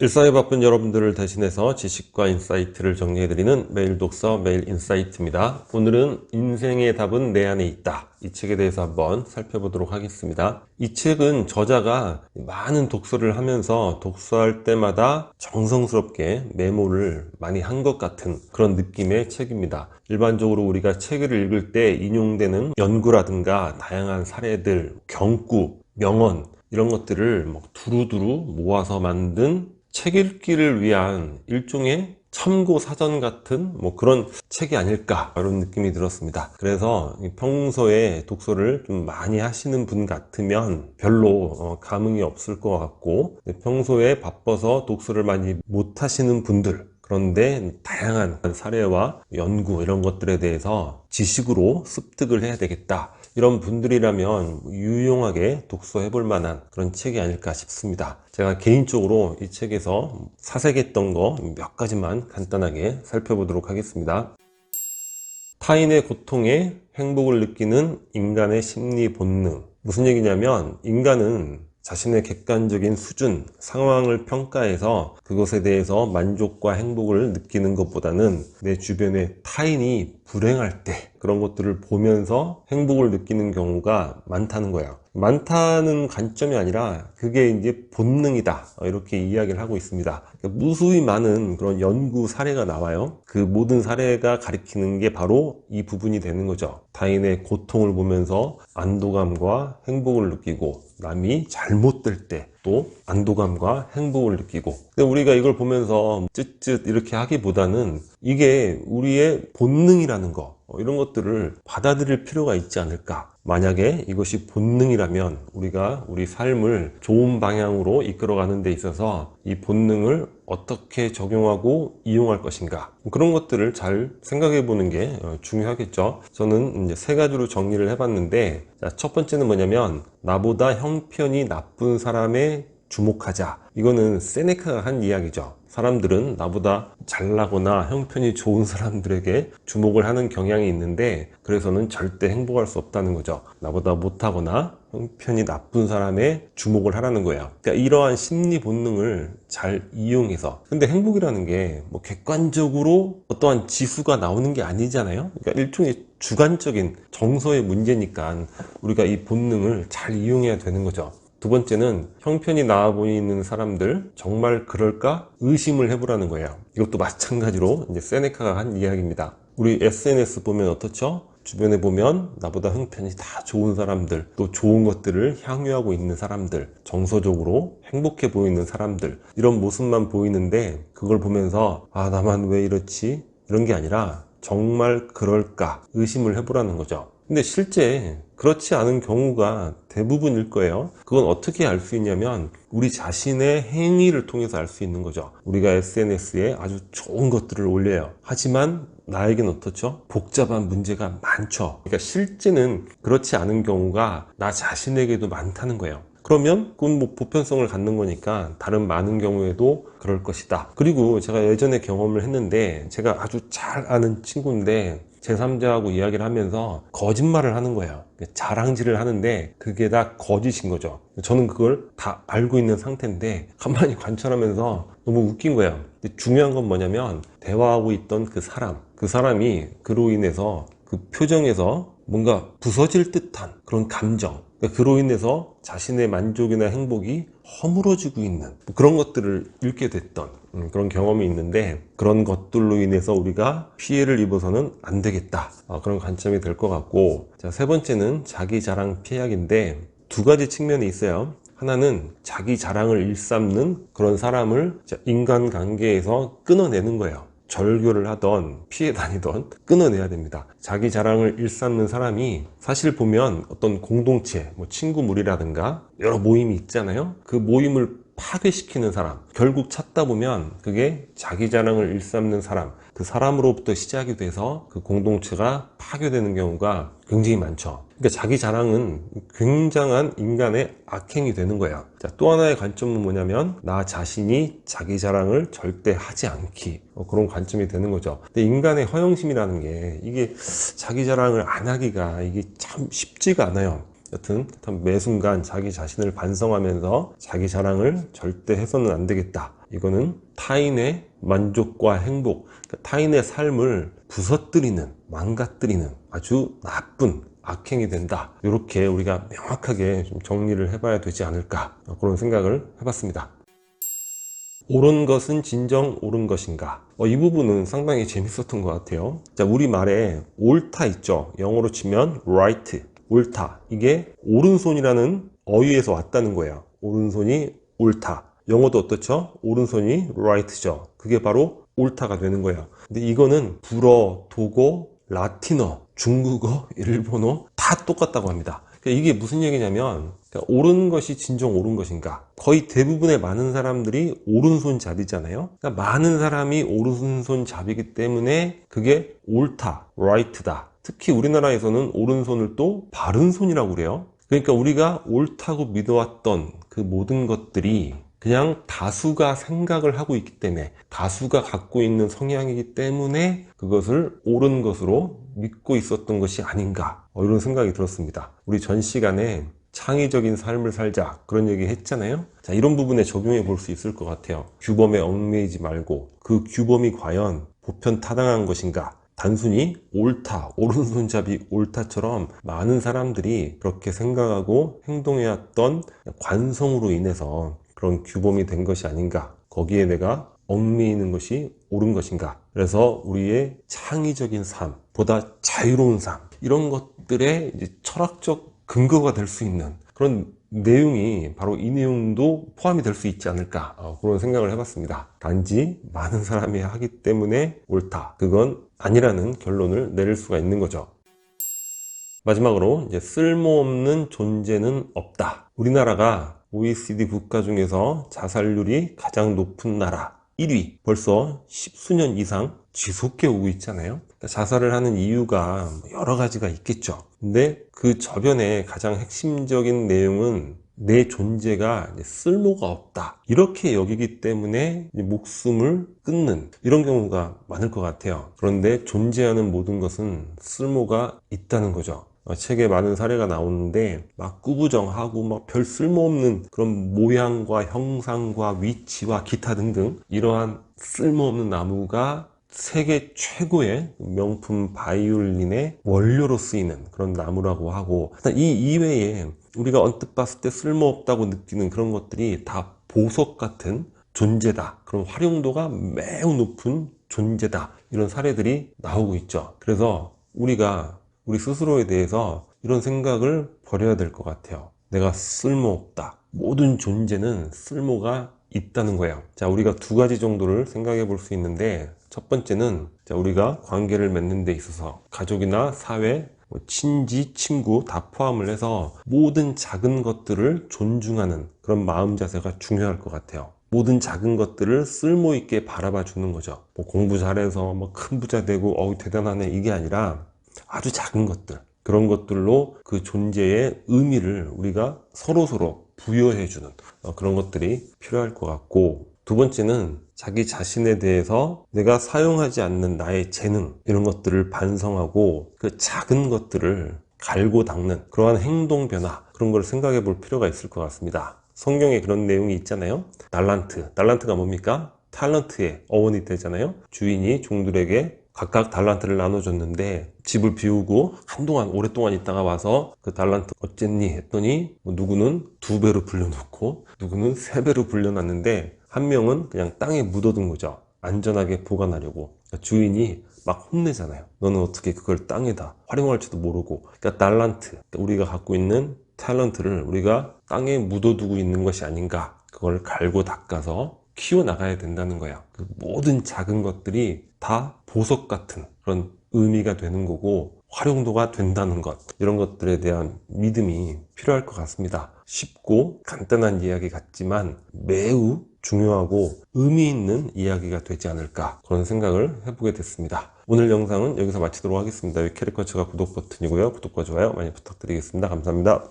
일상에 바쁜 여러분들을 대신해서 지식과 인사이트를 정리해드리는 매일 독서 매일 인사이트입니다. 오늘은 인생의 답은 내 안에 있다. 이 책에 대해서 한번 살펴보도록 하겠습니다. 이 책은 저자가 많은 독서를 하면서 독서할 때마다 정성스럽게 메모를 많이 한 것 같은 그런 느낌의 책입니다. 일반적으로 우리가 책을 읽을 때 인용되는 연구라든가 다양한 사례들, 경구, 명언 이런 것들을 두루두루 모아서 만든 책 읽기를 위한 일종의 참고 사전 같은 그런 책이 아닐까 이런 느낌이 들었습니다. 그래서 평소에 독서를 좀 많이 하시는 분 같으면 별로 감흥이 없을 것 같고, 평소에 바빠서 독서를 많이 못 하시는 분들, 그런데 다양한 사례와 연구 이런 것들에 대해서 지식으로 습득을 해야 되겠다, 이런 분들이라면 유용하게 독서해 볼 만한 그런 책이 아닐까 싶습니다. 제가 개인적으로 이 책에서 사색했던 거 몇 가지만 간단하게 살펴보도록 하겠습니다. 타인의 고통에 행복을 느끼는 인간의 심리 본능. 무슨 얘기냐면, 인간은 자신의 객관적인 수준, 상황을 평가해서 그것에 대해서 만족과 행복을 느끼는 것보다는 내 주변의 타인이 불행할 때 그런 것들을 보면서 행복을 느끼는 경우가 많다는 거예요. 많다는 관점이 아니라 그게 이제 본능이다, 이렇게 이야기를 하고 있습니다. 무수히 많은 그런 연구 사례가 나와요. 그 모든 사례가 가리키는 게 바로 이 부분이 되는 거죠. 타인의 고통을 보면서 안도감과 행복을 느끼고, 남이 잘못될 때 또 안도감과 행복을 느끼고. 근데 우리가 이걸 보면서 쯧쯧 이렇게 하기보다는 이게 우리의 본능이라는 거, 이런 것들을 받아들일 필요가 있지 않을까. 만약에 이것이 본능이라면 우리가 우리 삶을 좋은 방향으로 이끌어가는 데 있어서 이 본능을 어떻게 적용하고 이용할 것인가, 그런 것들을 잘 생각해 보는 게 중요하겠죠. 저는 이제 세 가지로 정리를 해봤는데, 첫 번째는 뭐냐면, 나보다 형편이 나쁜 사람에 주목하자. 이거는 세네카가 한 이야기죠. 사람들은 나보다 잘나거나 형편이 좋은 사람들에게 주목을 하는 경향이 있는데, 그래서는 절대 행복할 수 없다는 거죠. 나보다 못하거나 형편이 나쁜 사람에 주목을 하라는 거예요. 그러니까 이러한 심리 본능을 잘 이용해서. 근데 행복이라는 게 객관적으로 어떠한 지수가 나오는 게 아니잖아요. 그러니까 일종의 주관적인 정서의 문제니까 우리가 이 본능을 잘 이용해야 되는 거죠. 두 번째는, 형편이 나아 보이는 사람들 정말 그럴까 의심을 해보라는 거예요. 이것도 마찬가지로 이제 세네카가 한 이야기입니다. 우리 SNS 보면 어떻죠? 주변에 보면 나보다 형편이 다 좋은 사람들, 또 좋은 것들을 향유하고 있는 사람들, 정서적으로 행복해 보이는 사람들, 이런 모습만 보이는데, 그걸 보면서 나만 왜 이렇지? 이런 게 아니라 정말 그럴까 의심을 해보라는 거죠. 근데 실제 그렇지 않은 경우가 대부분일 거예요. 그건 어떻게 알 수 있냐면, 우리 자신의 행위를 통해서 알 수 있는 거죠. 우리가 SNS에 아주 좋은 것들을 올려요. 하지만 나에겐 어떻죠? 복잡한 문제가 많죠. 그러니까 실제는 그렇지 않은 경우가 나 자신에게도 많다는 거예요. 그러면 그건 보편성을 갖는 거니까 다른 많은 경우에도 그럴 것이다. 그리고 제가 예전에 경험을 했는데, 제가 아주 잘 아는 친구인데 제3자하고 이야기를 하면서 거짓말을 하는 거예요. 자랑질을 하는데 그게 다 거짓인 거죠. 저는 그걸 다 알고 있는 상태인데 가만히 관찰하면서 너무 웃긴 거예요. 근데 중요한 건 뭐냐면, 대화하고 있던 그 사람이 그로 인해서 그 표정에서 뭔가 부서질 듯한 그런 감정, 그로 인해서 자신의 만족이나 행복이 허물어지고 있는 그런 것들을 읽게 됐던 그런 경험이 있는데, 그런 것들로 인해서 우리가 피해를 입어서는 안 되겠다, 그런 관점이 될 것 같고. 자, 세 번째는 자기 자랑 피해약인데, 두 가지 측면이 있어요. 하나는 자기 자랑을 일삼는 그런 사람을 인간관계에서 끊어내는 거예요. 절교를 하던 피해 다니던 끊어내야 됩니다. 자기 자랑을 일삼는 사람이 사실 보면 어떤 공동체, 친구무리라든가 여러 모임이 있잖아요. 그 모임을 파괴시키는 사람, 결국 찾다 보면 그게 자기 자랑을 일삼는 사람, 그 사람으로부터 시작이 돼서 그 공동체가 파괴되는 경우가 굉장히 많죠. 그러니까 자기 자랑은 굉장한 인간의 악행이 되는 거예요. 자, 또 하나의 관점은 뭐냐면, 나 자신이 자기 자랑을 절대 하지 않기, 그런 관점이 되는 거죠. 근데 인간의 허영심이라는 게, 이게 자기 자랑을 안 하기가 이게 참 쉽지가 않아요. 여튼 매 순간 자기 자신을 반성하면서 자기 자랑을 절대 해서는 안 되겠다, 이거는 타인의 만족과 행복, 타인의 삶을 부서뜨리는, 망가뜨리는 아주 나쁜 악행이 된다. 이렇게 우리가 명확하게 좀 정리를 해봐야 되지 않을까, 그런 생각을 해봤습니다. 옳은 것은 진정 옳은 것인가? 이 부분은 상당히 재밌었던 것 같아요. 자, 우리말에 옳다 있죠. 영어로 치면 right, 옳다. 이게 오른손이라는 어휘에서 왔다는 거예요. 오른손이 옳다. 영어도 어떻죠? 오른손이 right죠. 그게 바로 옳다가 되는 거예요. 근데 이거는 불어, 독어, 라틴어, 중국어, 일본어 다 똑같다고 합니다. 이게 무슨 얘기냐면, 옳은 것이 진정 옳은 것인가? 거의 대부분의 많은 사람들이 오른손잡이잖아요. 많은 사람이 오른손잡이기 때문에 그게 옳다, right다. 특히 우리나라에서는 오른손을 또 바른손이라고 그래요. 그러니까 우리가 옳다고 믿어왔던 그 모든 것들이 그냥 다수가 생각을 하고 있기 때문에, 다수가 갖고 있는 성향이기 때문에 그것을 옳은 것으로 믿고 있었던 것이 아닌가, 이런 생각이 들었습니다. 우리 전 시간에 창의적인 삶을 살자, 그런 얘기 했잖아요. 자, 이런 부분에 적용해 볼 수 있을 것 같아요. 규범에 얽매이지 말고 그 규범이 과연 보편타당한 것인가? 단순히 옳다, 오른손잡이 옳다처럼 많은 사람들이 그렇게 생각하고 행동해왔던 관성으로 인해서 그런 규범이 된 것이 아닌가, 거기에 내가 얽매이는 것이 옳은 것인가. 그래서 우리의 창의적인 삶, 보다 자유로운 삶, 이런 것들의 이제 철학적 근거가 될 수 있는 그런 내용이 바로 이 내용도 포함이 될 수 있지 않을까, 그런 생각을 해봤습니다. 단지 많은 사람이 하기 때문에 옳다, 그건 아니라는 결론을 내릴 수가 있는 거죠. 마지막으로 이제 쓸모없는 존재는 없다. 우리나라가 OECD 국가 중에서 자살률이 가장 높은 나라 1위, 벌써 10수년 이상 지속해 오고 있잖아요. 자살을 하는 이유가 여러 가지가 있겠죠. 근데 그 저변의 가장 핵심적인 내용은 내 존재가 쓸모가 없다, 이렇게 여기기 때문에 목숨을 끊는 이런 경우가 많을 것 같아요. 그런데 존재하는 모든 것은 쓸모가 있다는 거죠. 책에 많은 사례가 나오는데 막 꾸부정하고 막 별 쓸모없는 그런 모양과 형상과 위치와 기타 등등, 이러한 쓸모없는 나무가 세계 최고의 명품 바이올린의 원료로 쓰이는 그런 나무라고 하고, 이 이외에 우리가 언뜻 봤을 때 쓸모없다고 느끼는 그런 것들이 다 보석 같은 존재다, 그런 활용도가 매우 높은 존재다, 이런 사례들이 나오고 있죠. 그래서 우리가 우리 스스로에 대해서 이런 생각을 버려야 될 것 같아요. 내가 쓸모없다. 모든 존재는 쓸모가 있다는 거예요. 자, 우리가 두 가지 정도를 생각해 볼 수 있는데, 첫 번째는 우리가 관계를 맺는 데 있어서 가족이나 사회, 친지, 친구 다 포함을 해서 모든 작은 것들을 존중하는 그런 마음 자세가 중요할 것 같아요. 모든 작은 것들을 쓸모 있게 바라봐 주는 거죠. 공부 잘해서 큰 부자 되고 대단하네, 이게 아니라 아주 작은 것들, 그런 것들로 그 존재의 의미를 우리가 서로서로 부여해주는 그런 것들이 필요할 것 같고, 두 번째는 자기 자신에 대해서 내가 사용하지 않는 나의 재능, 이런 것들을 반성하고 그 작은 것들을 갈고 닦는 그러한 행동 변화, 그런 걸 생각해 볼 필요가 있을 것 같습니다. 성경에 그런 내용이 있잖아요. 달란트가 뭡니까? 탤런트의 어원이 되잖아요. 주인이 종들에게 각각 달란트를 나눠줬는데 집을 비우고 한동안 오랫동안 있다가 와서 그 달란트 어쨌니 했더니 누구는 2배로 불려놓고 누구는 3배로 불려놨는데 한 명은 그냥 땅에 묻어둔 거죠. 안전하게 보관하려고. 주인이 막 혼내잖아요. 너는 어떻게 그걸 땅에다 활용할지도 모르고. 그러니까 달란트, 우리가 갖고 있는 탤런트를 우리가 땅에 묻어두고 있는 것이 아닌가, 그걸 갈고 닦아서 키워나가야 된다는 거야. 그 모든 작은 것들이 다 보석 같은 그런 의미가 되는 거고 활용도가 된다는 것, 이런 것들에 대한 믿음이 필요할 것 같습니다. 쉽고 간단한 이야기 같지만 매우 중요하고 의미 있는 이야기가 되지 않을까, 그런 생각을 해보게 됐습니다. 오늘 영상은 여기서 마치도록 하겠습니다. 위캐리커처가 구독 버튼이고요. 구독과 좋아요 많이 부탁드리겠습니다. 감사합니다.